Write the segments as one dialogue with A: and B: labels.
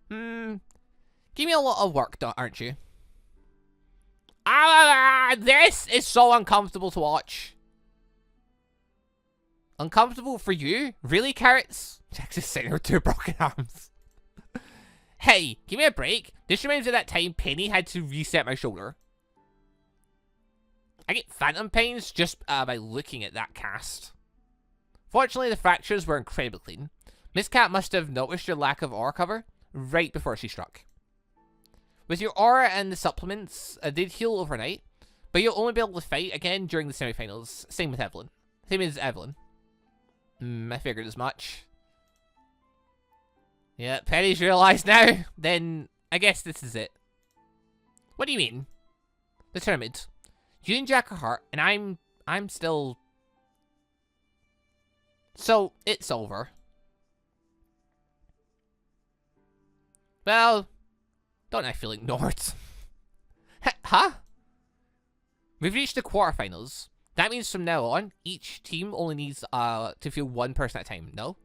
A: Give me a lot of work, aren't you? This is so uncomfortable to watch. Uncomfortable for you? Really, Carrots? Jack's just sitting with 2 broken arms. Hey, give me a break. This reminds me of that time Penny had to reset my shoulder. I get phantom pains just by looking at that cast. Fortunately, the fractures were incredibly clean. Miss Cat must have noticed your lack of aura cover right before she struck. With your aura and the supplements, they'd heal overnight, but you'll only be able to fight again during the semifinals. Same with Evelyn. Same as Evelyn. I figured as much. Yeah, Penny's realised now. Then, I guess this is it. What do you mean? The tournament. You and Jack are hurt, and I'm still... So, it's over. Well, don't I feel ignored? Huh? We've reached the quarterfinals. That means from now on, each team only needs to field 1 person at a time, no?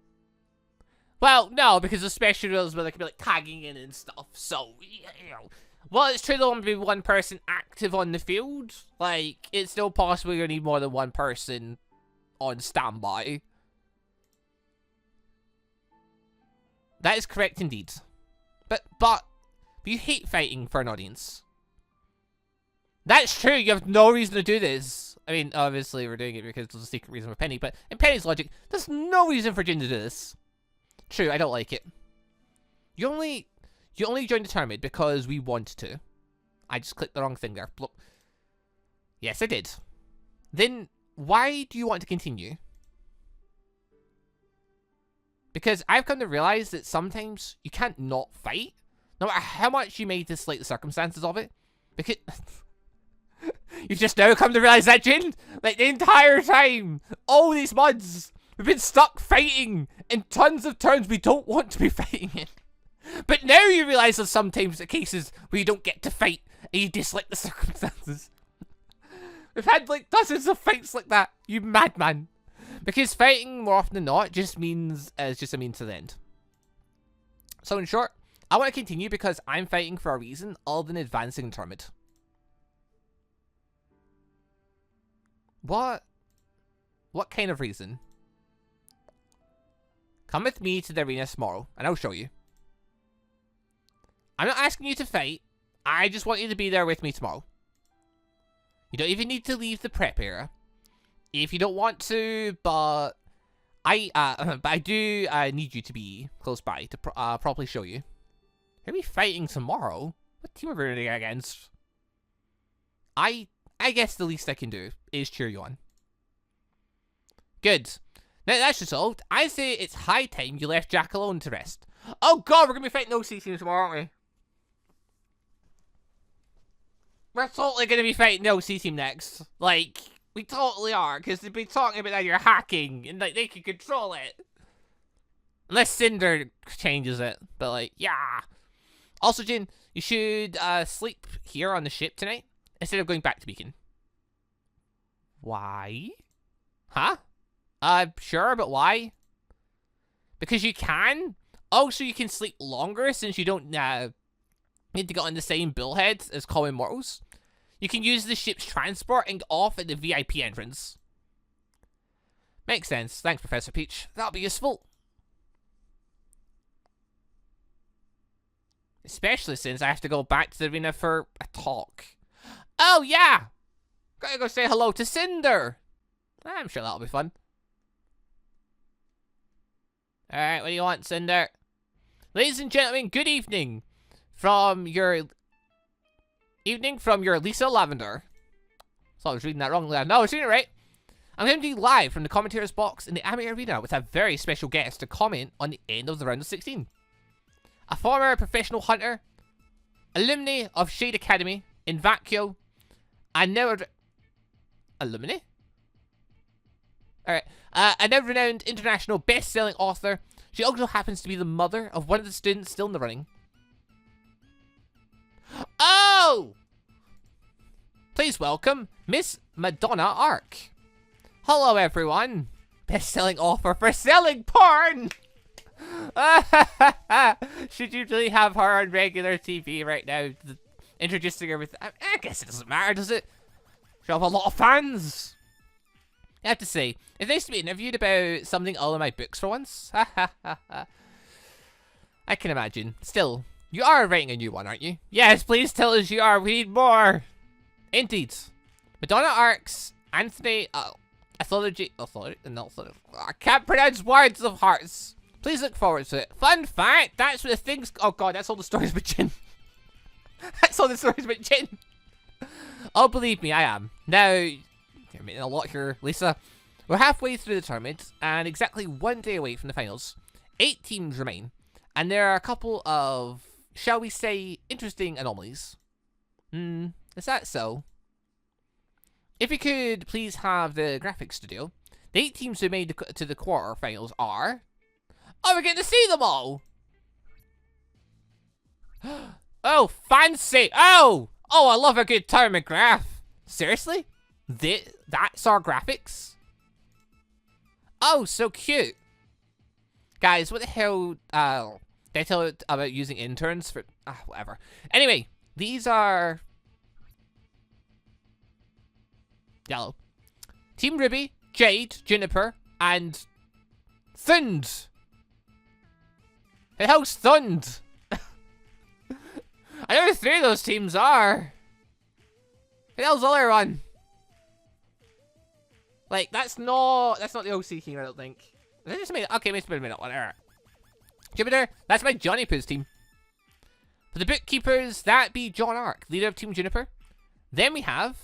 A: Well, no, because especially those where they can be like tagging in and stuff, so, you know. Well, it's true there'll only be 1 person active on the field. Like, it's still possible you'll need more than 1 person on standby. That is correct indeed. But you hate fighting for an audience. That's true, you have no reason to do this. I mean, obviously we're doing it because there's a secret reason for Penny, but in Penny's logic, there's no reason for Jin to do this. True, I don't like it. You only joined the tournament because we wanted to. I just clicked the wrong thing there. Bloop. Yes, I did. Then, why do you want to continue? Because I've come to realize that sometimes you can't not fight, no matter how much you may dislike the circumstances of it. Because... You've just now come to realize that, Jin? Like, the entire time, all these months, we've been stuck fighting in tons of turns we don't want to be fighting in. But now you realize there's sometimes cases where you don't get to fight and you dislike the circumstances. We've had, like, dozens of fights like that, you madman. Because fighting, more often than not, just means, it's just a means to the end. So in short, I want to continue because I'm fighting for a reason other than advancing in the tournament. What kind of reason? Come with me to the arena tomorrow, and I'll show you. I'm not asking you to fight. I just want you to be there with me tomorrow. You don't even need to leave the prep area. If you don't want to, but I do need you to be close by to properly show you. Are we fighting tomorrow? What team are we running against? I guess the least I can do is cheer you on. Good. Now that's resolved, I say it's high time you left Jack alone to rest. Oh god, we're going to be fighting OC team tomorrow, aren't we? We're totally going to be fighting the OC team next. Like, we totally are, because they've been talking about how you're hacking, and like, they can control it. Unless Cinder changes it, but like, yeah. Also, Jin, you should sleep here on the ship tonight, instead of going back to Beacon. Why? Huh? Sure, but why? Because you can? Also, you can sleep longer since you don't need to get on the same billhead as common mortals. You can use the ship's transport and get off at the VIP entrance. Makes sense. Thanks, Professor Peach. That'll be useful. Especially since I have to go back to the arena for a talk. Oh, yeah! Gotta go say hello to Cinder. I'm sure that'll be fun. Alright, what do you want, Cinder? Ladies and gentlemen, good evening. From your Lisa Lavender. So I was reading that wrong. No, I was reading it right. I'm going to be live from the commentators box in the Amateur Arena with a very special guest to comment on the end of the round of 16. A former professional hunter, alumni of Shade Academy in Vacuo, and now alumni? Alright, a now renowned international best-selling author. She also happens to be the mother of one of the students still in the running. Oh! Please welcome Miss Madonna Ark. Hello, everyone. Best-selling author for selling porn. Should you really have her on regular TV right now? Introducing her with... I guess it doesn't matter, does it? She'll have a lot of fans. I have to say, it's nice to be interviewed about something all in my books for once. I can imagine. Still, you are writing a new one, aren't you? Yes, please tell us you are. We need more. Indeed. Madonna Arcs, Anthony... Authority... I can't pronounce words of hearts. Please look forward to it. Fun fact, that's what the things... Oh god, that's all the stories with Jin. That's all the stories with Jin. Oh, believe me, I am. Now, you're making a lot here, Lisa. We're halfway through the tournament, and exactly 1 day away from the finals. 8 teams remain, and there are a couple of, shall we say, interesting anomalies. Is that so? If we could please have the graphics studio. The 8 teams who made to the quarterfinals are... Oh, we're getting to see them all! Oh, fancy! Oh! Oh, I love a good tournament graph. Seriously? That's our graphics? Oh, so cute. Guys, what the hell, did I tell you about using interns for, whatever. Anyway, these are... Yellow. Team Ruby, Jade, Juniper, and... Thund! Who the hell's Thund? I know who 3 of those teams are. Who the hell's the other one? Like, that's not the OC team, I don't think. Is that just me? Okay, wait a minute. Alright. Jupiter, that's my Johnny Pooh's team. For the bookkeepers, that be John Ark, leader of Team Juniper. Then we have...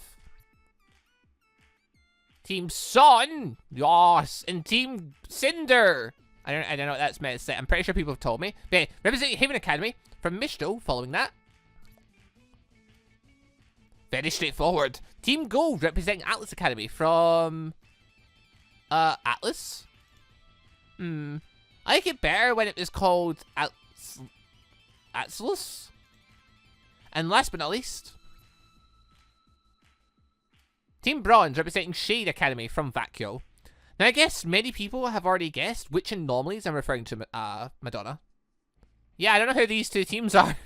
A: Team Son! Yes! And Team Cinder! I don't know what that's meant to say. I'm pretty sure people have told me. But anyway, representing Haven Academy from Mishto, following that. Very straightforward. Team Gold representing Atlas Academy from... Atlas? I like it better when it was called Atlas. And last but not least... Team Bronze representing Shade Academy from Vacuo. Now I guess many people have already guessed which anomalies I'm referring to Madonna. Yeah, I don't know who these 2 teams are.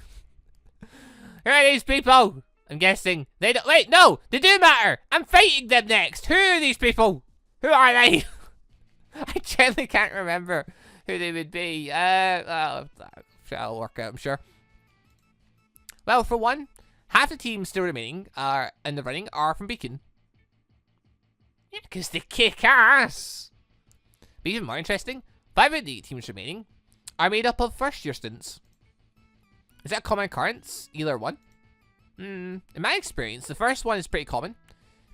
A: Who are these people? I'm guessing they don't- wait, no! They do matter! I'm fighting them next! Who are these people? Who are they? I generally can't remember who they would be. I'll work out, I'm sure. Well, for one, half the teams still remaining in the running are from Beacon. Yeah, because they kick ass! But even more interesting, 5 of the 8 teams remaining are made up of first-year students. Is that a common occurrence? Either one? In my experience, the first one is pretty common.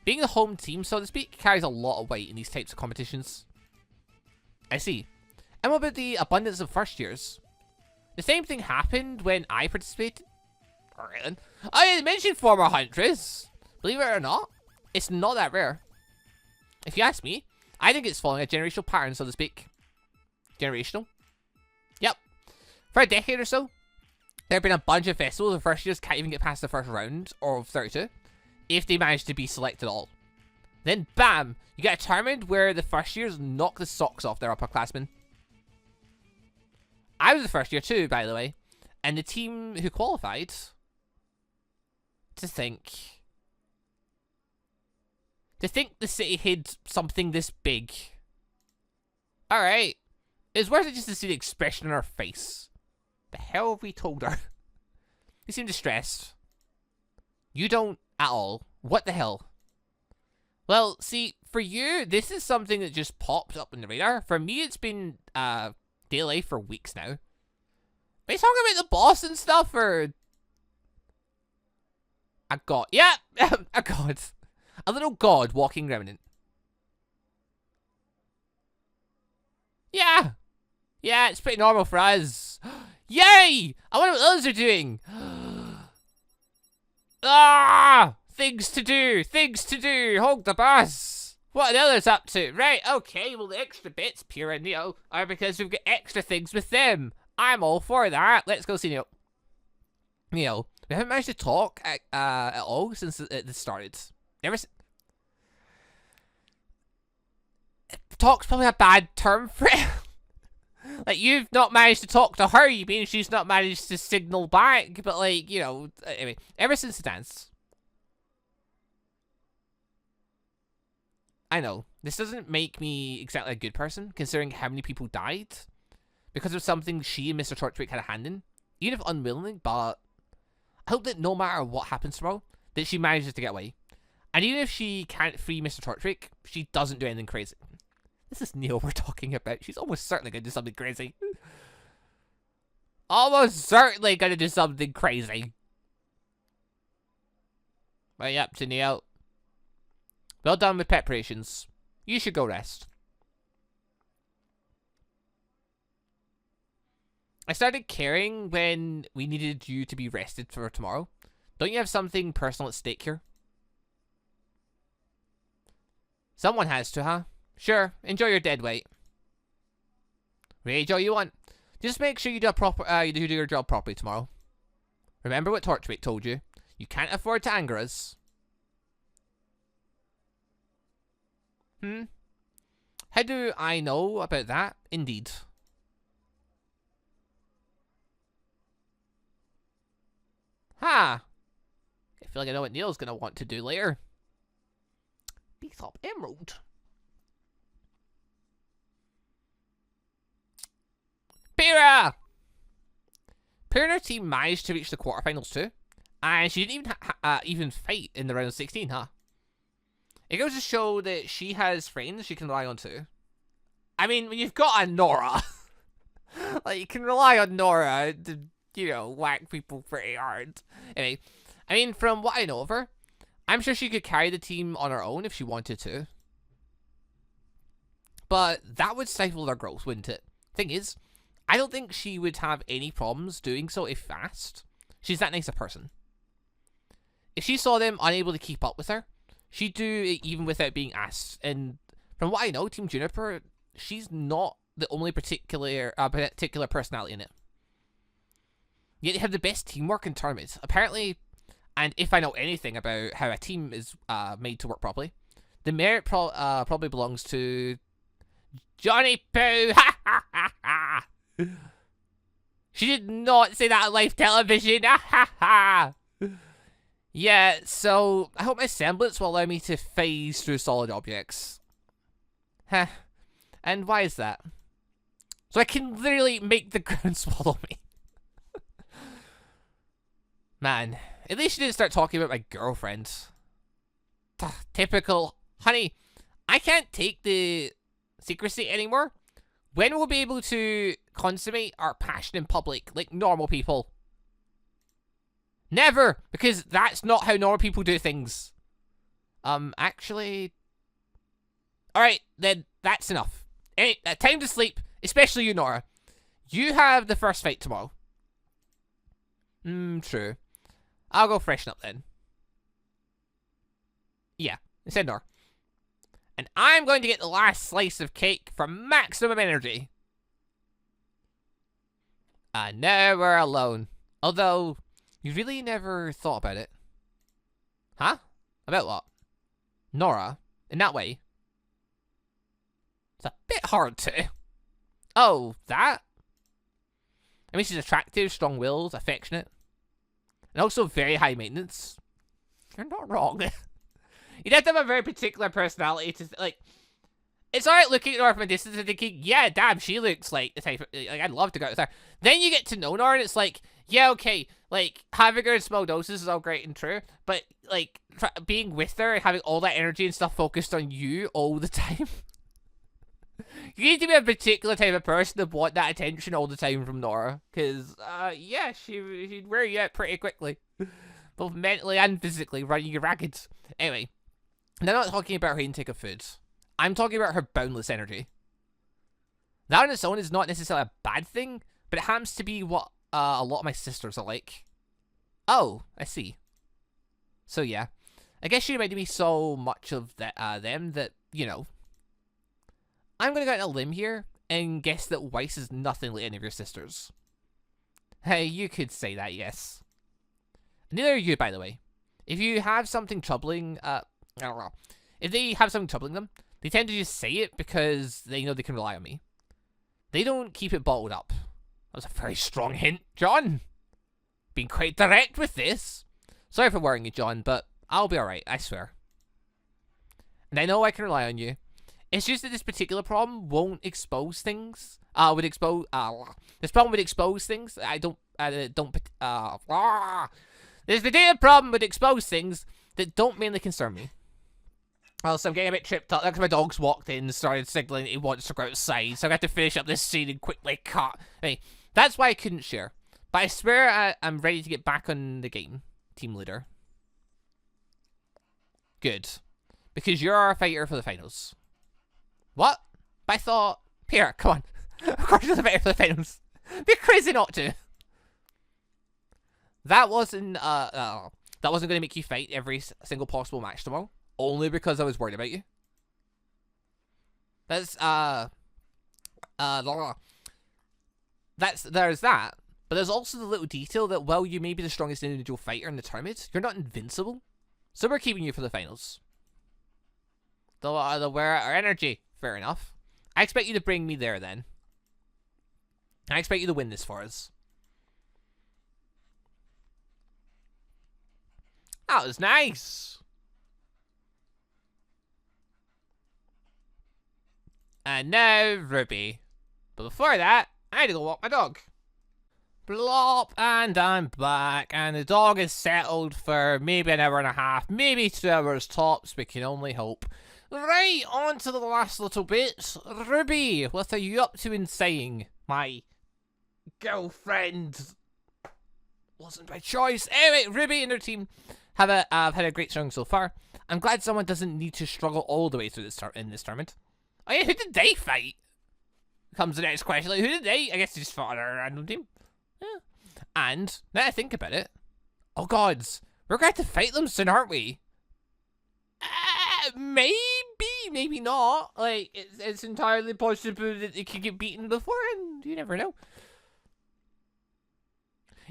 A: Being the home team, so to speak, carries a lot of weight in these types of competitions. I see. And what about the abundance of first years? The same thing happened when I participated. Alright then. I didn't mention former Huntress. Believe it or not, it's not that rare. If you ask me, I think it's following a generational pattern, so to speak. Generational? Yep. For a decade or so, there have been a bunch of festivals where first years can't even get past the first round of 32 if they manage to be selected at all. Then, bam! You get a tournament where the first years knock the socks off their upperclassmen. I was the first year too, by the way. And the team who qualified... To think the city hid something this big. Alright. It's worth it just to see the expression on her face. The hell have we told her? You seem distressed. You don't at all. What the hell? Well, see, for you, this is something that just popped up on the radar. For me, it's been daily life for weeks now. Are you talking about the boss and stuff, or... A god. Yeah, a god. A little god walking remnant. Yeah. Yeah, it's pretty normal for us. Yay! I wonder what others are doing. Ah! Things to do. Things to do. Hold the bus. What are the others up to? Right, okay, well the extra bits, Pure and Neo, are because we've got extra things with them. I'm all for that. Let's go see Neo. Neo, we haven't managed to talk at all since this started. Never talk's probably a bad term for it. Like, you've not managed to talk to her, you mean she's not managed to signal back, but like, you know, anyway, ever since the dance. I know, this doesn't make me exactly a good person, considering how many people died because of something she and Mr. Torchwick had a hand in, even if unwillingly, but I hope that no matter what happens tomorrow, that she manages to get away. And even if she can't free Mr. Torchwick, she doesn't do anything crazy. This is Neil we're talking about. She's almost certainly going to do something crazy. Almost certainly going to do something crazy. But yep, to Neil. Well done with preparations. You should go rest. I started caring when we needed you to be rested for tomorrow. Don't you have something personal at stake here? Someone has to, huh? Sure, enjoy your dead weight. Rage all you want. Just make sure you do your job properly tomorrow. Remember what Torchwick told you. You can't afford to anger us. How do I know about that? Indeed. Ha! I feel like I know what Neil's gonna want to do later. Beat up Emerald. Pyrrha! Pyrrha and her team managed to reach the quarterfinals too. And she didn't even fight in the round of 16, huh? It goes to show that she has friends she can rely on too. I mean, when you've got a Nora, like, you can rely on Nora to, you know, whack people pretty hard. Anyway, I mean, from what I know of her, I'm sure she could carry the team on her own if she wanted to. But that would stifle their growth, wouldn't it? Thing is, I don't think she would have any problems doing so if asked. She's that nice a person. If she saw them unable to keep up with her, she'd do it even without being asked. And from what I know, Team Juniper, she's not the only particular personality in it. Yet they have the best teamwork in tournaments. Apparently, and if I know anything about how a team is made to work properly, the merit probably belongs to Johnny Pooh. Ha ha ha ha. She did not say that on live television. Ha ha ha. Yeah, so I hope my semblance will allow me to phase through solid objects. Huh. And why is that? So I can literally make the ground swallow me. Man, at least she didn't start talking about my girlfriend. Typical. Honey, I can't take the secrecy anymore. When will we be able to consummate our passion in public like normal people? Never, because that's not how normal people do things. Actually... Alright, then that's enough. Any, time to sleep, especially you, Nora. You have the first fight tomorrow. True. I'll go freshen up then. Yeah, said Nora. And I'm going to get the last slice of cake for maximum energy. Now we're alone. Although... You really never thought about it. Huh? About what? Nora? In that way? It's a bit hard to. Oh, that? I mean, she's attractive, strong-willed, affectionate. And also very high maintenance. You're not wrong. You'd have to have a very particular personality to, like... It's alright looking at Nora from a distance and thinking, yeah, damn, she looks like the type of... Like, I'd love to go out with her. Then you get to know Nora and it's like... Yeah, okay, like, having her in small doses is all great and true, but, like, being with her and having all that energy and stuff focused on you all the time. You need to be a particular type of person to want that attention all the time from Nora, because, yeah, she'd wear you out pretty quickly. Both mentally and physically, running you ragged. Anyway, I'm not talking about her intake of food. I'm talking about her boundless energy. That on its own is not necessarily a bad thing, but it happens to be what a lot of my sisters are like. Oh, I see. So yeah, I guess she reminded me so much of them that, you know. I'm gonna go out on a limb here and guess that Weiss is nothing like any of your sisters. Hey, you could say that, yes. Neither are you, by the way. If you have something troubling, I don't know. If they have something troubling them, they tend to just say it because they know they can rely on me. They don't keep it bottled up. That was a very strong hint, John. Being quite direct with this. Sorry for worrying you, John, but I'll be alright, I swear. And I know I can rely on you. It's just that this particular problem won't expose things. This problem would expose things. This particular problem would expose things that don't mainly concern me. Also, I'm getting a bit tripped up. That's my dog's walked in and started signaling he wants to go outside, so I got to finish up this scene and quickly cut. Hey, that's why I couldn't share. But I swear I'm ready to get back on the game, team leader. Good. Because you're our fighter for the finals. What? But I thought... Here, come on. Of course you're the fighter for the finals. Be crazy not to. That wasn't going to make you fight every single possible match tomorrow. Only because I was worried about you. There's that. But there's also the little detail that while you may be the strongest individual fighter in the tournament, you're not invincible. So we're keeping you for the finals. They'll wear our energy. Fair enough. I expect you to bring me there then. I expect you to win this for us. That was nice. And now, RWBY. But before that, I had to go walk my dog. Blop, and I'm back, and the dog is settled for maybe an hour and a half, maybe 2 hours tops, we can only hope. Right, on to the last little bits. RWBY, what are you up to in saying? My girlfriend wasn't by choice. Anyway, RWBY and her team have had a great showing so far. I'm glad someone doesn't need to struggle all the way through this tournament. Oh yeah, who did they fight? Comes the next question, like, who did they? I guess they just fought a random team. Yeah. And, now I think about it, oh gods, we're going to fight them soon, aren't we? Maybe not. Like, it's entirely possible that they could get beaten before, and you never know.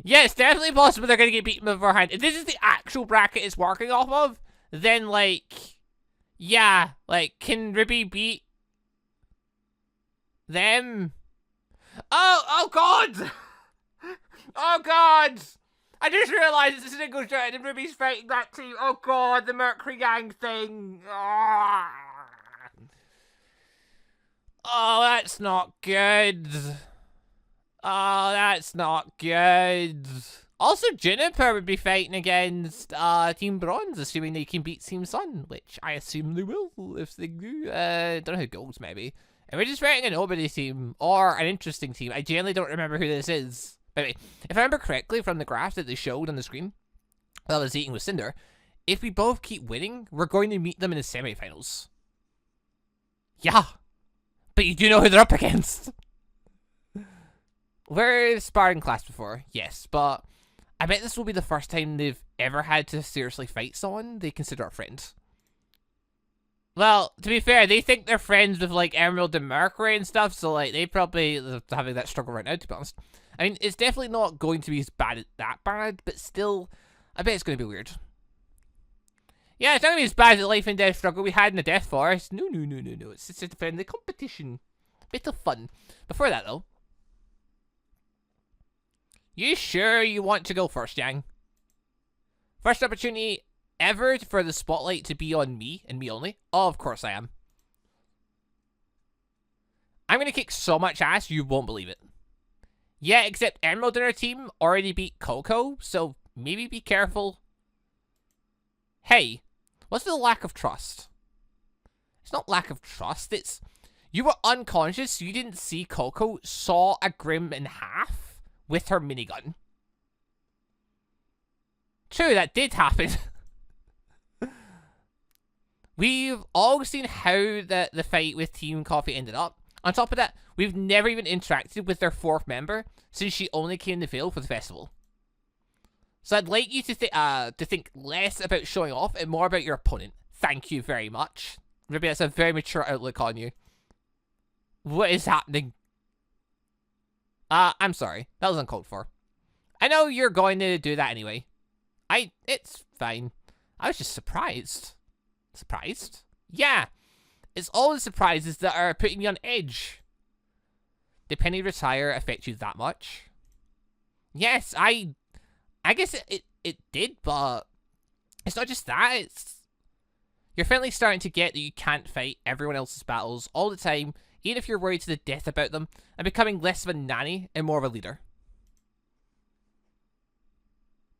A: Yeah, it's definitely possible they're going to get beaten beforehand. If this is the actual bracket it's working off of, then, like, yeah, like, can RWBY beat them? Oh god! Oh god! I just realised it's a single shot and RWBY's fighting that team. Oh god, the Mercury Gang thing. Oh, that's not good. Oh, that's not good. Also, Juniper would be fighting against Team Bronze, assuming they can beat Team Sun, which I assume they will if they do. Don't know who goes, maybe. And we're just fighting a nobody team, or an interesting team. I genuinely don't remember who this is. Anyway, if I remember correctly from the graph that they showed on the screen while I was eating with Cinder, if we both keep winning, we're going to meet them in the semifinals. Yeah. But you do know who they're up against. We're sparring class before, yes, but I bet this will be the first time they've ever had to seriously fight someone they consider a friend. Well, to be fair, they think they're friends with, like, Emerald and Mercury and stuff, so, like, they probably are having that struggle right now, to be honest. I mean, it's definitely not going to be as bad that bad, but still, I bet it's going to be weird. Yeah, it's not going to be as bad as the life and death struggle we had in the Death Forest. No. It's just a friendly competition. Bit of fun. Before that, though. You sure you want to go first, Yang? First opportunity ever for the spotlight to be on me, and me only? Oh, of course I am. I'm going to kick so much ass, you won't believe it. Yeah, except Emerald and her team already beat Coco, so maybe be careful. Hey, what's the lack of trust? It's not lack of trust, it's... You were unconscious, so you didn't see Coco saw a Grim in half with her minigun. True, that did happen. We've all seen how the fight with Team Coffee ended up. On top of that, we've never even interacted with their fourth member since she only came to Vale for the festival. So I'd like you to think less about showing off and more about your opponent. Thank you very much. RWBY, that's a very mature outlook on you. What is happening? I'm sorry. That was uncalled for. I know you're going to do that anyway. It's fine. I was just surprised. Surprised? Yeah. It's all the surprises that are putting me on edge. Did Penny retire affect you that much? Yes, I guess it did, but it's not just that. It's you're finally starting to get that you can't fight everyone else's battles all the time, even if you're worried to the death about them, and becoming less of a nanny and more of a leader.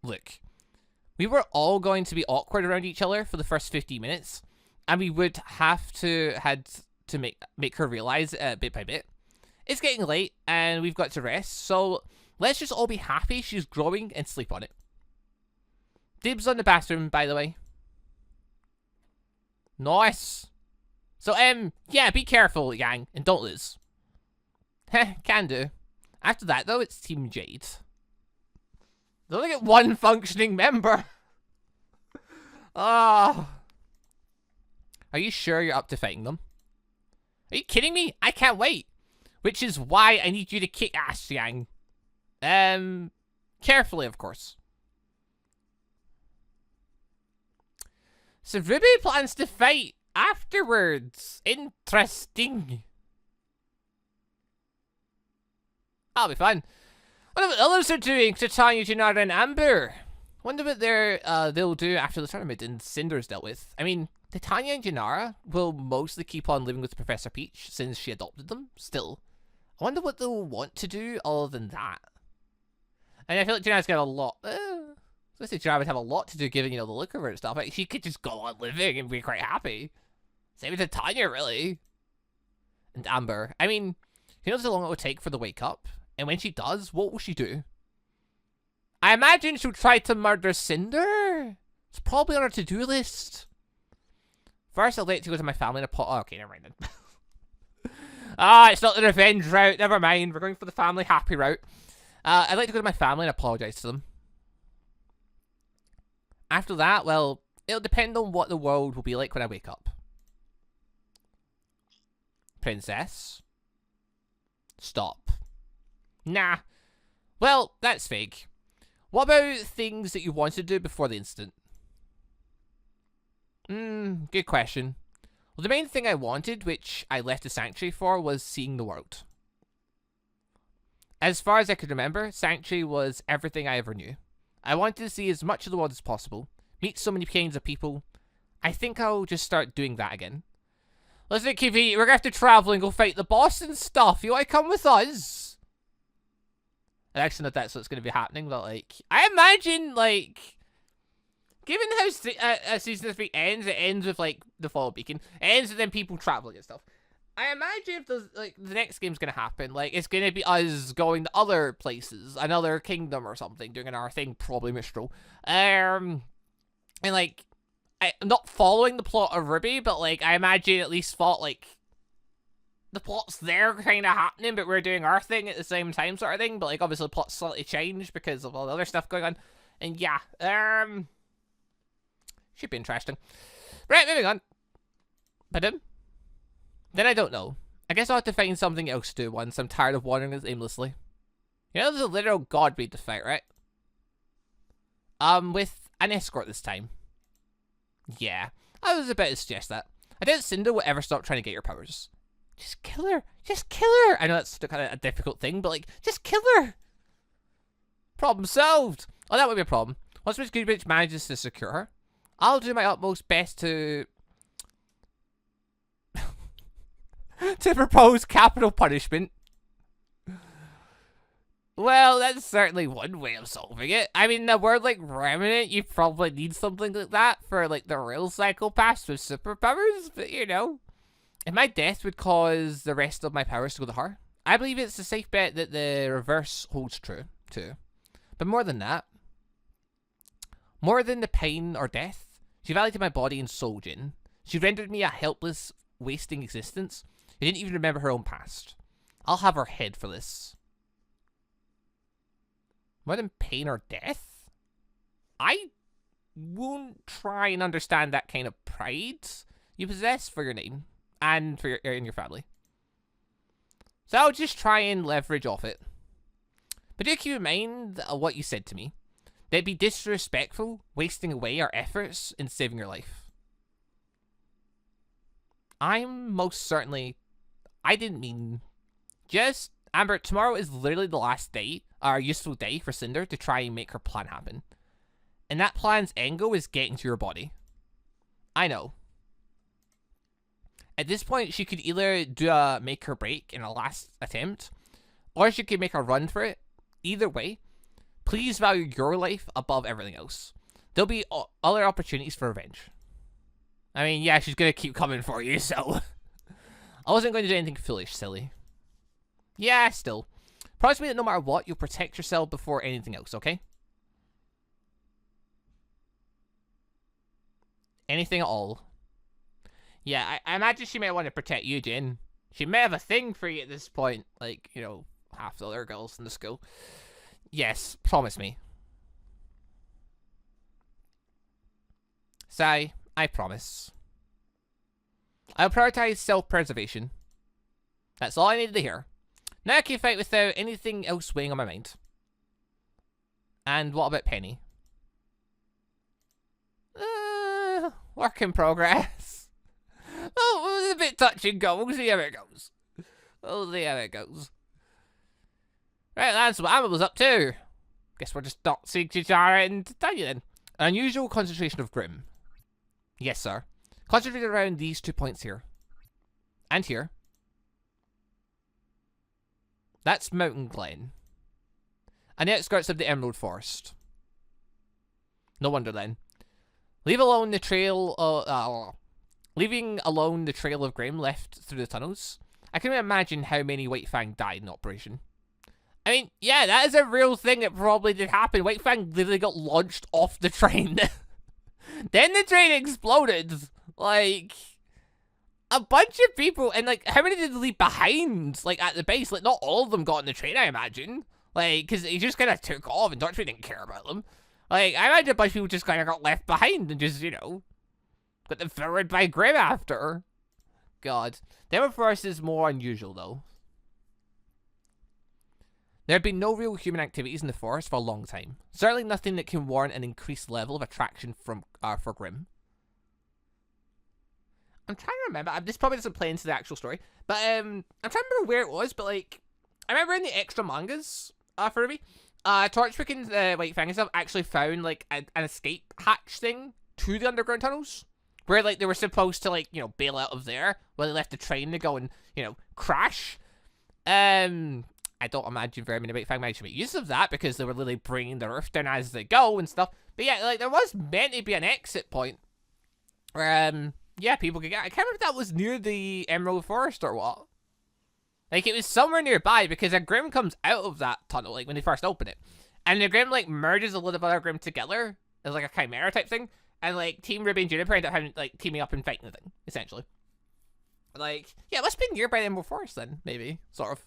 A: Look, we were all going to be awkward around each other for the first 50 minutes, and we would have to make her realize it bit by bit. It's getting late, and we've got to rest, so let's just all be happy she's growing and sleep on it. Dibs on the bathroom, by the way. Nice. So, yeah, be careful, Yang, and don't lose. Heh, can do. After that, though, it's Team Jade. They only get one functioning member. Oh. Are you sure you're up to fighting them? Are you kidding me? I can't wait. Which is why I need you to kick ass, Yang. Carefully, of course. So RWBY plans to fight afterwards. Interesting. That'll be fun. Wonder what the others are doing, Nathaniel, JANARA, and ANBU. Wonder what they'll do after the tournament and Cinder's dealt with. I mean, Nathaniel and JANARA will mostly keep on living with Professor Peach since she adopted them, still. I wonder what they'll want to do other than that. And I feel like JANARA's got a lot... I say JANARA would have a lot to do given, you know, the look of her and stuff. Like, she could just go on living and be quite happy. Same with Nathaniel, really. And ANBU. I mean, who knows how long it will take for the wake up? And when she does, what will she do? I imagine she'll try to murder Cinder. It's probably on her to-do list. First, I'd like to go to my family and apologize. Oh, okay, never mind then. It's not the revenge route. Never mind. We're going for the family happy route. I'd like to go to my family and apologize to them. After that, well, it'll depend on what the world will be like when I wake up. Princess. Stop. Nah. Well, that's fake. What about things that you wanted to do before the incident? Good question. Well, the main thing I wanted, which I left the Sanctuary for, was seeing the world. As far as I could remember, Sanctuary was everything I ever knew. I wanted to see as much of the world as possible, meet so many kinds of people. I think I'll just start doing that again. Listen, Kiwi, we're going to have to travel and go fight the boss and stuff. You want to come with us? Actually, not that's what's going to be happening, but, like, I imagine, like, given how Season 3 ends, it ends with, like, the Fall Beacon. It ends with then people traveling and stuff. I imagine if there's, like, the next game's going to happen, like, it's going to be us going to other places, another kingdom or something, doing another thing, probably Mistral. And, like, I'm not following the plot of RWBY, but, like, I imagine at least like, the plot's there kind of happening, but we're doing our thing at the same time sort of thing, but, like, obviously the plot's slightly changed because of all the other stuff going on. And, yeah, should be interesting. Right, moving on. Then I don't know. I guess I'll have to find something else to do once I'm tired of wandering aimlessly. You know, there's a literal god breed to fight, right? With an escort this time. Yeah, I was about to suggest that. I doubt Cinder will ever stop trying to get your powers. Just kill her. Just kill her. I know that's kind of a difficult thing, but, like, just kill her. Problem solved. Oh, that would be a problem. Once Miss Goodrich manages to secure her, I'll do my utmost best to propose capital punishment. Well, that's certainly one way of solving it. I mean, a word like Remnant, you probably need something like that for, like, the real psychopaths with superpowers, but, you know. If my death would cause the rest of my powers to go to her, I believe it's a safe bet that the reverse holds true, too. But more than that, more than the pain or death, she validated my body and soul, Jin. She rendered me a helpless, wasting existence. She didn't even remember her own past. I'll have her head for this. More than pain or death? I won't try and understand that kind of pride you possess for your name and for your family. So I'll just try and leverage off it. But do keep in mind what you said to me. That it'd be disrespectful, wasting away our efforts in saving your life. I'm most certainly... I didn't mean... Just Amber, tomorrow is literally the last day, or useful day for Cinder to try and make her plan happen. And that plan's end goal is getting to your body. I know. At this point, she could either do a make or break in a last attempt, or she could make a run for it. Either way, please value your life above everything else. There'll be other opportunities for revenge. I mean, yeah, she's gonna keep coming for you, so... I wasn't going to do anything foolish, silly. Yeah, still. Promise me that no matter what, you'll protect yourself before anything else, okay? Anything at all. Yeah, I imagine she may want to protect you, Jin. She may have a thing for you at this point. Like, you know, half the other girls in the school. Yes, promise me. Sai, I promise. I'll prioritize self-preservation. That's all I needed to hear. Now I can fight without anything else weighing on my mind. And what about Penny? Work in progress. Oh, it was a bit touch and go. We'll see how it goes. We'll see how it goes. Right, that's what Amma was up to. Guess we're just not seeing JANARA and Nathaniel then. Unusual concentration of Grim. Yes, sir. Concentrate around these 2 points here. And here. That's Mountain Glen. And the outskirts of the Emerald Forest. No wonder then. Leaving alone the trail of Grim left through the tunnels. I can imagine how many White Fang died in operation. I mean, yeah, that is a real thing that probably did happen. White Fang literally got launched off the train. Then the train exploded. Like, a bunch of people, and like, how many did they leave behind? Like, at the base, like, not all of them got on the train, I imagine. Like, because he just kind of took off and Torrent didn't care about them. Like, I imagine a bunch of people just kind of got left behind and just, you know, got devoured by Grim after. God. The Emerald Forest is more unusual, though. There have been no real human activities in the forest for a long time. Certainly nothing that can warrant an increased level of attraction for Grim. I'm trying to remember. This probably doesn't play into the actual story, but I'm trying to remember where it was. But like, I remember in the extra mangas for RWBY, Torchwick and White Fang and stuff actually found like an escape hatch thing to the underground tunnels, where like they were supposed to like, you know, bail out of there while they left the train to go and, you know, crash. I don't imagine very many White Fang managed to make use of that because they were literally bringing the roof down as they go and stuff. But yeah, like there was meant to be an exit point where yeah, people could get. I can't remember if that was near the Emerald Forest or what. Like, it was somewhere nearby because a Grim comes out of that tunnel, like, when they first open it. And the Grim, like, merges a lot of other Grim together as, like, a chimera type thing. And, like, Team RWBY and Juniper end up having, like, teaming up and fighting the thing, essentially. Like, yeah, it must have been nearby the Emerald Forest then, maybe, sort of.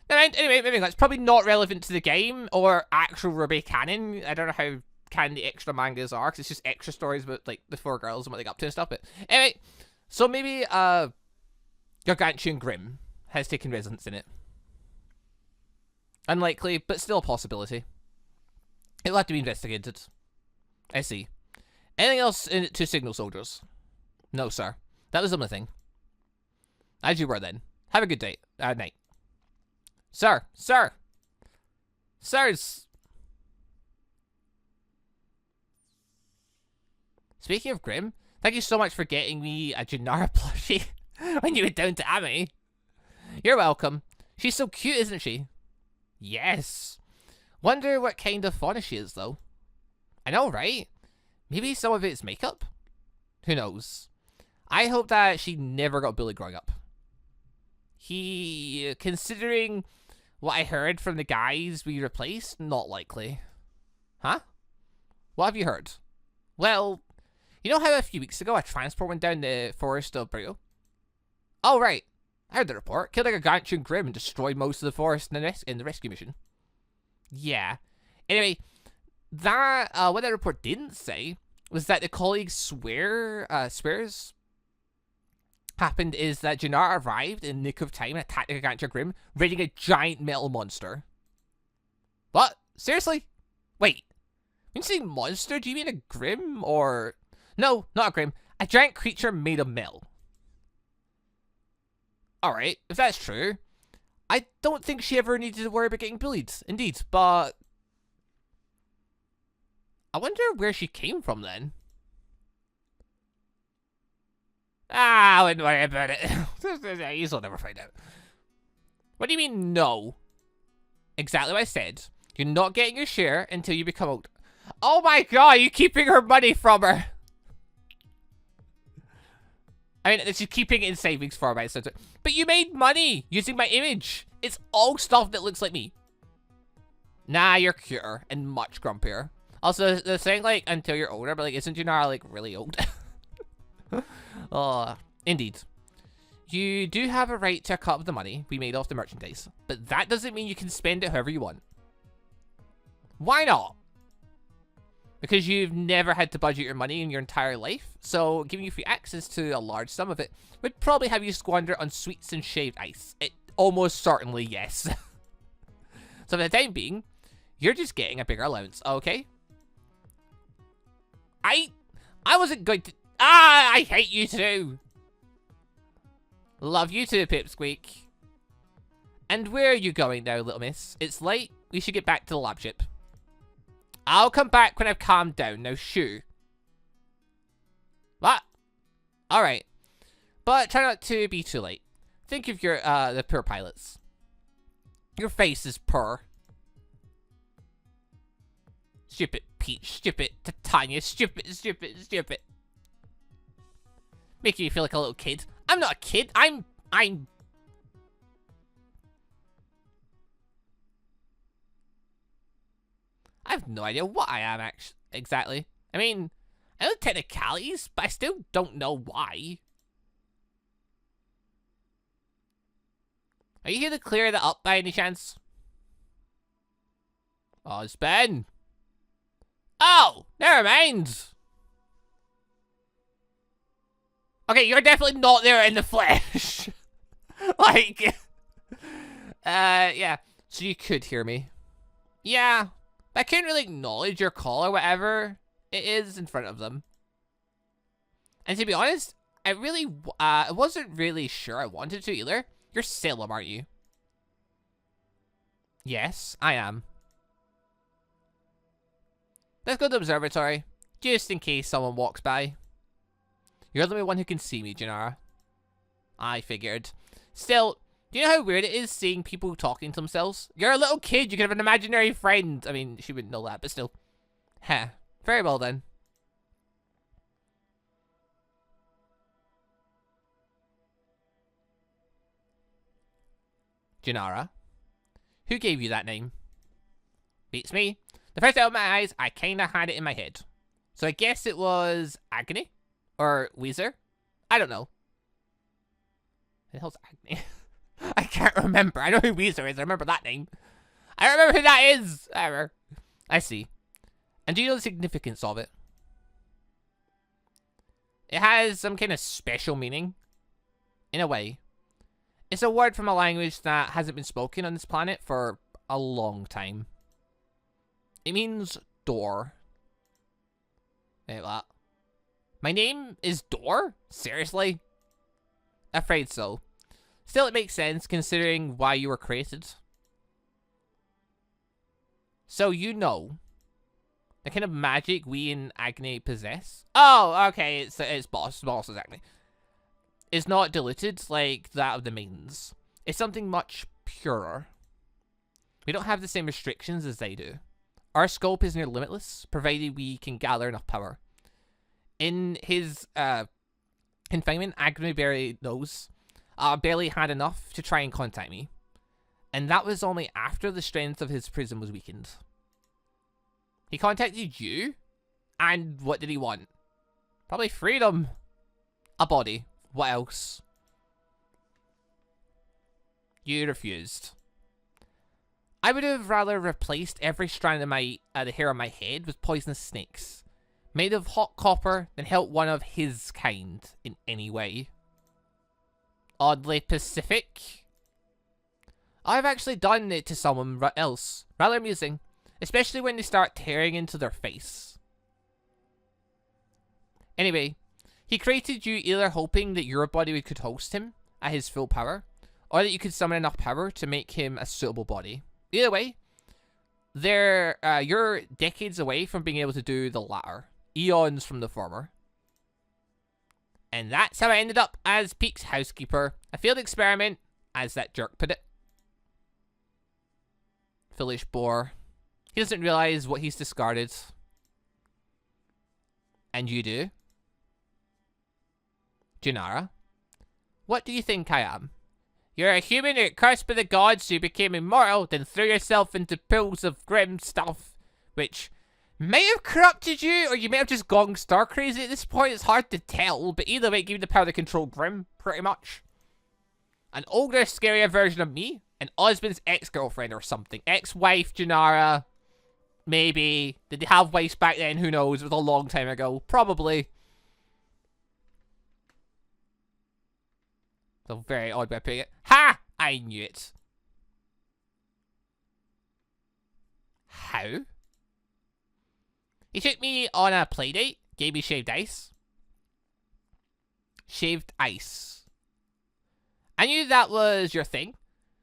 A: Anyway, maybe that's probably not relevant to the game or actual RWBY canon. I don't know how canon the extra mangas are, because it's just extra stories about, like, the 4 girls and what they got up to and stuff. But anyway, so maybe Gargantuan Grim has taken residence in it. Unlikely, but still a possibility. It'll have to be investigated. I see. Anything else to signal soldiers? No, sir. That was the only thing. As you were then. Have a good day. Night. Sir. Sir. Sirs. Speaking of Grim, thank you so much for getting me a JANARA plushie when you went down to Ami. You're welcome. She's so cute, isn't she? Yes. Wonder what kind of fauna she is, though. I know, right? Maybe some of it's makeup? Who knows? I hope that she never got bullied growing up. Considering what I heard from the guys we replaced, not likely. Huh? What have you heard? Well, you know how a few weeks ago a transport went down the forest of Brio? Oh, right. I heard the report. Killed like a Gargantuan Grim and destroyed most of the forest in the rescue mission. Yeah. Anyway, that what that report didn't say was that the colleagues swears happened is that JANARA arrived in the nick of time and attacked the Gargantuan Grim, raiding a giant metal monster. What? Seriously? Wait. When you say monster, do you mean a Grim or... No, not a Grim. A giant creature made of metal. Alright, if that's true, I don't think she ever needed to worry about getting bullied, indeed, but I wonder where she came from then. I wouldn't worry about it. You'll never find out. What do you mean, no? Exactly what I said. You're not getting your share until you become old. Oh my god, you're keeping her money from her. I mean, she's keeping it in savings for me. But you made money using my image. It's all stuff that looks like me. Nah, you're cuter and much grumpier. Also, they're saying, like, until you're older, but, like, isn't Janara, like, really old? Indeed. You do have a right to a cut of the money we made off the merchandise, but that doesn't mean you can spend it however you want. Why not? Because you've never had to budget your money in your entire life, so giving you free access to a large sum of it would probably have you squander on sweets and shaved ice. Almost certainly, yes. So for the time being, you're just getting a bigger allowance, okay? I wasn't going to... I hate you too. Love you too, Pipsqueak. And where are you going now, little miss? It's late. We should get back to the lab ship. I'll come back when I've calmed down. Now, shoo. What? Alright. But try not to be too late. Think of your, the poor pilots. Your face is poor. Stupid Peach. Stupid Titania. Stupid. Making you feel like a little kid. I'm not a kid. I'm... I have no idea what I am, actually, exactly. I mean, I know the technicalities, but I still don't know why. Are you here to clear that up by any chance? Oh, it's Ben. Oh, never mind. Okay, you're definitely not there in the flesh. Like, yeah. So you could hear me. Yeah. I can't really acknowledge your call or whatever it is in front of them. And to be honest, I wasn't really sure I wanted to either. You're Salem, aren't you? Yes, I am. Let's go to the observatory, just in case someone walks by. You're the only one who can see me, Janara. I figured. Still, do you know how weird it is seeing people talking to themselves? You're a little kid, you can have an imaginary friend. I mean, she wouldn't know that, but still. Heh. Very well then. Janara? Who gave you that name? Beats me. The first out of my eyes, I kinda had it in my head. So I guess it was Agony? Or Weezer? I don't know. Who the hell's Agony? I can't remember. I know who Weezer is. I remember that name. I don't remember who that is. Ever. I see. And do you know the significance of it? It has some kind of special meaning. In a way. It's a word from a language that hasn't been spoken on this planet for a long time. It means door. Wait, what? My name is Door? Seriously? Afraid so. Still, it makes sense considering why you were created. So you know the kind of magic we in Agni possess. Oh, okay, it's boss exactly. It's not diluted like that of the mains. It's something much purer. We don't have the same restrictions as they do. Our scope is near limitless, provided we can gather enough power. In his confinement, Agni barely had enough to try and contact me. And that was only after the strength of his prison was weakened. He contacted you? And what did he want? Probably freedom. A body. What else? You refused. I would have rather replaced every strand of the hair on my head with poisonous snakes, made of hot copper, than help one of his kind in any way. Oddly Pacific. I've actually done it to someone else. Rather amusing, especially when they start tearing into their face. Anyway, he created you either hoping that your body could host him at his full power, or that you could summon enough power to make him a suitable body. Either way, you're decades away from being able to do the latter. Eons from the former. And that's how I ended up as Peak's housekeeper. A failed experiment, as that jerk put it. Foolish bore. He doesn't realize what he's discarded. And you do. Janara, what do you think I am? You're a human who, cursed by the gods who became immortal, then threw yourself into pools of grim stuff, which may have corrupted you, or you may have just gone star crazy at this point. It's hard to tell, but either way, it gave you the power to control Grim, pretty much. An older, scarier version of me, an husband's ex-girlfriend or something. Ex-wife, Janara, maybe. Did they have wives back then? Who knows? It was a long time ago. Probably. It's a very odd way of putting it. Ha! I knew it. How? He took me on a play date, gave me shaved ice. Shaved ice. I knew that was your thing.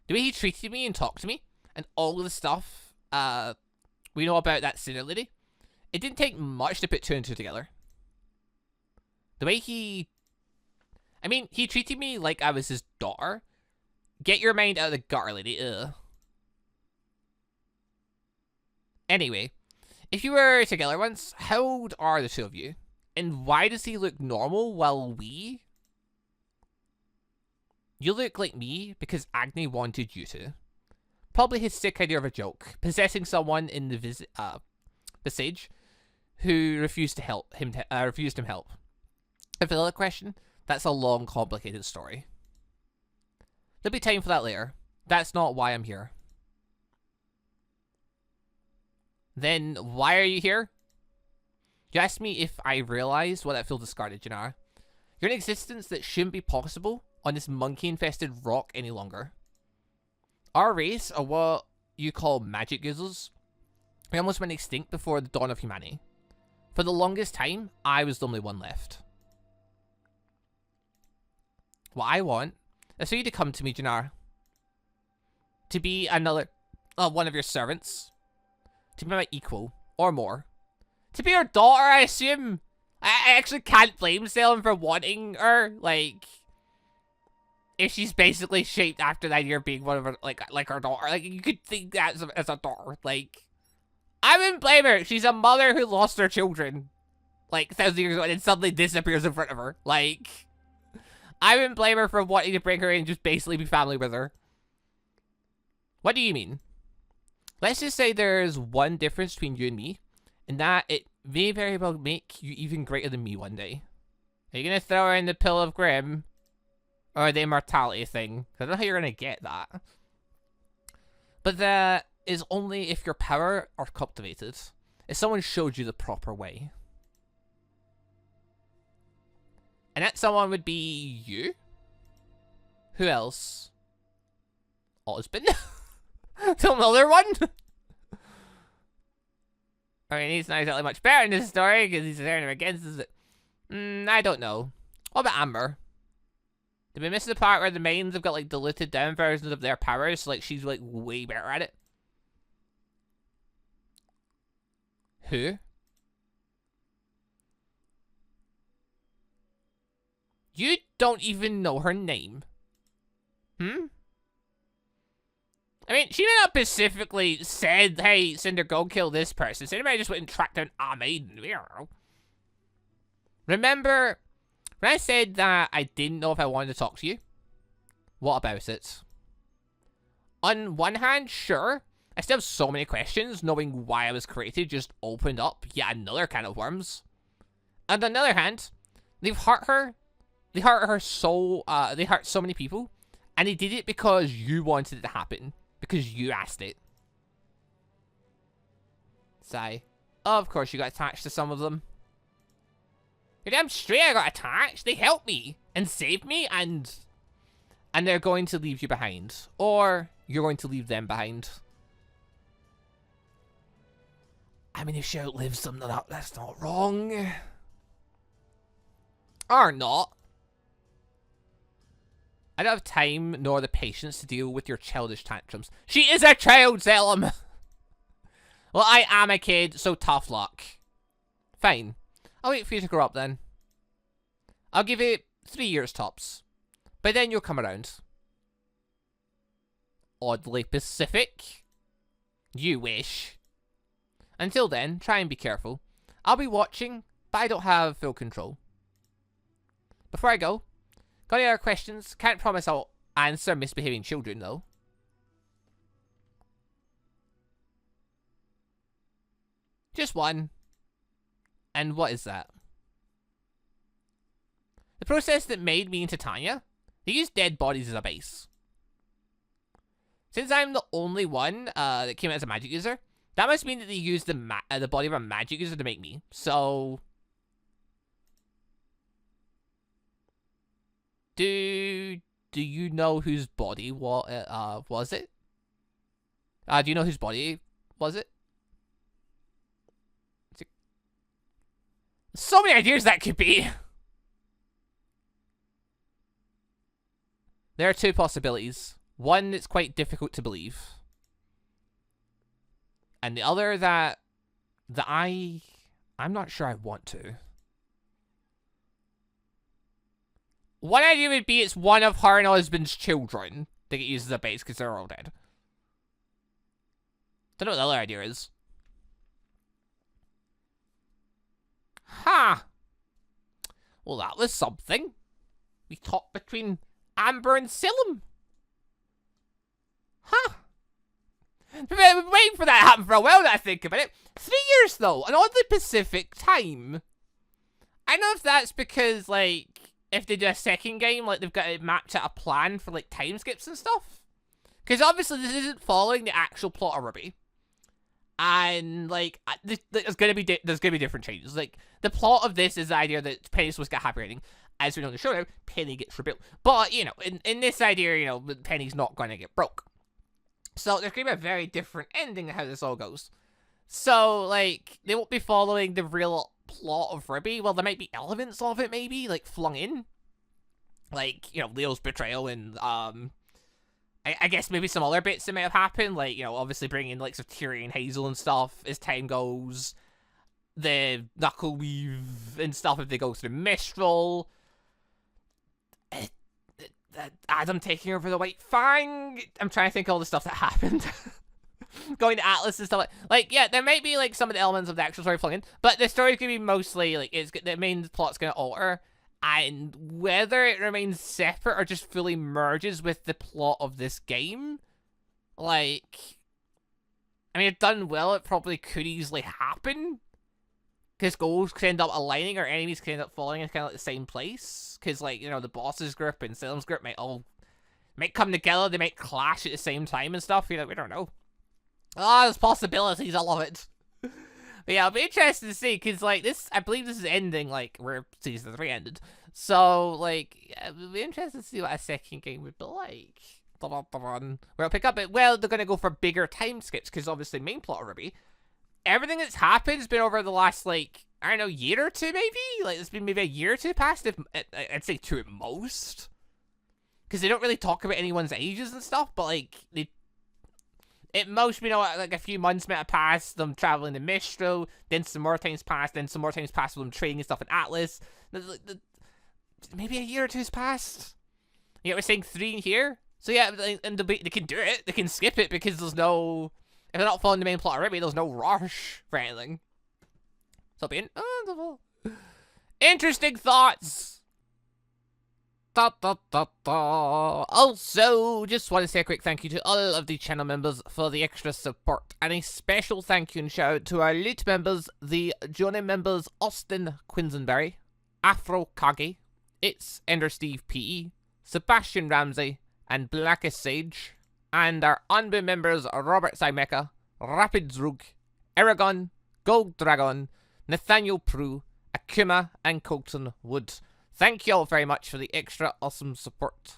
A: The way he treated me and talked to me, and all of the stuff we know about that sinner lady, it didn't take much to put two and two together. The way he treated me like I was his daughter. Get your mind out of the gutter, lady. Ugh. Anyway, if you were together once, how old are the two of you? And why does he look normal while we? You look like me because Agni wanted you to. Probably his sick idea of a joke. Possessing someone in the visage who refused him help. And for the other question, that's a long, complicated story. There'll be time for that later. That's not why I'm here. Then why are you here? You asked me if I realized what I feel discarded, Janara. You're an existence that shouldn't be possible on this monkey-infested rock any longer. Our race are what you call magic users. We almost went extinct before the dawn of humanity. For the longest time, I was the only one left. What I want is for you to come to me, Janara. To be another one of your servants. To be my equal, or more. To be her daughter, I assume. I actually can't blame Salem for wanting her. Like, if she's basically shaped after that year being one of her, like her daughter. Like, you could think that as a daughter. Like, I wouldn't blame her. She's a mother who lost her children, like, 1,000 years ago and then suddenly disappears in front of her. Like, I wouldn't blame her for wanting to bring her in and just basically be family with her. What do you mean? Let's just say there's one difference between you and me, and that it may very well make you even greater than me one day. Are you going to throw her in the pill of Grim? Or the immortality thing? I don't know how you're going to get that. But that is only if your power are cultivated. If someone showed you the proper way. And that someone would be you? Who else? Husband? Another one? I mean, he's not exactly much better in this story because he's turning against us. I don't know. What about Amber? Did we miss the part where the mains have got like diluted down versions of their powers? So like she's like way better at it. Who? You don't even know her name. I mean, she may not specifically said, hey, Cinder, go kill this person. So anybody just went and tracked down a maiden. Remember when I said that I didn't know if I wanted to talk to you? What about it? On one hand, sure. I still have so many questions. Knowing why I was created just opened up yet another can of worms. And on the other hand, they've hurt her. They hurt her so, they hurt so many people. And they did it because you wanted it to happen. Because you asked it. Sigh. Of course you got attached to some of them. You're damn straight I got attached. They helped me. And saved me. And they're going to leave you behind. Or you're going to leave them behind. I mean, if she outlives them, that's not wrong. Or not. I don't have time nor the patience to deal with your childish tantrums. She is a child, Salem! Well, I am a kid, so tough luck. Fine. I'll wait for you to grow up then. I'll give it 3 years tops. By then you'll come around. Oddly Pacific. You wish. Until then, try and be careful. I'll be watching, but I don't have full control. Before I go, got any other questions? Can't promise I'll answer misbehaving children, though. Just one. And what is that? The process that made me into Tanya? They use dead bodies as a base. Since I'm the only one that came out as a magic user, that must mean that they used the body of a magic user to make me. So... Do you know whose body was it? Do you know whose body was it? So many ideas that could be. There are two possibilities. One that's quite difficult to believe. And the other that I'm not sure I want to. One idea would be it's one of her and her husband's children that get used as a base because they're all dead. Don't know what the other idea is. Ha! Well, that was something. We talked between Amber and Salem. Huh. I've been waiting for that to happen for a while now I think about it. 3 years though, an oddly Pacific time. I don't know if that's because, like, if they do a second game, like, they've got to match out a plan for, like, time skips and stuff. Because obviously this isn't following the actual plot of RWBY. And, like, there's gonna be different changes. Like, the plot of this is the idea that Penny's supposed to get a happy ending. As we know in the show now, Penny gets rebuilt. But, you know, in this idea, you know, Penny's not gonna get broke. So there's gonna be a very different ending to how this all goes. So, like, they won't be following the real plot of RWBY. Well, there might be elements of it, maybe, like, flung in. Like, you know, Leo's betrayal and, I guess maybe some other bits that might have happened, like, you know, obviously bringing in, like, some Tyrion and Hazel and stuff as time goes. The knuckle weave and stuff if they go through Mistral. Adam taking over the White Fang. I'm trying to think of all the stuff that happened. Going to Atlas and stuff like, yeah, there might be, like, some of the elements of the actual story flung in, but the story's gonna be mostly, like, the main plot's gonna alter. And whether it remains separate or just fully merges with the plot of this game, like, I mean, if done well, it probably could easily happen. Because goals could end up aligning or enemies could end up falling in kind of like the same place. Because, like, you know, the boss's group and Salem's group might come together, they might clash at the same time and stuff, you know, we don't know. Ah, there's possibilities, I love it. But yeah, I'll be interested to see, because, like, this, I believe this is ending, like, where Season 3 ended. So, like, yeah, it'll be interested to see what a second game would be like. Where I'll pick up it, well, they're going to go for bigger time skips, because obviously main plot of RWBY, everything that's happened has been over the last, like, I don't know, year or two, maybe? Like, it's been maybe a year or two past, if, I'd say two at most. Because they don't really talk about anyone's ages and stuff, but, like, they... At most, we know, like, a few months might have passed, them traveling to Mistral, then some more times passed, then some more times passed with them trading and stuff in Atlas. Maybe a year or two's passed. Yeah, we're saying 3 here. So yeah, and they can do it. They can skip it because there's no... If they're not following the main plot already, there's no rush for anything. So being... Interesting thoughts! Also, just want to say a quick thank you to all of the channel members for the extra support. And a special thank you and shout out to our elite members, the Johnny members Austin Quinsonberry, Afro Kage, It's Ender Steve PE, Sebastian Ramsey, and Blackest Sage. And our ANBU members Robert Scimeca, Rapid Zrug, Eragon, GoldDragon, Nathaniel Prue, Akuma, and Colton Wood. Thank you all very much for the extra awesome support.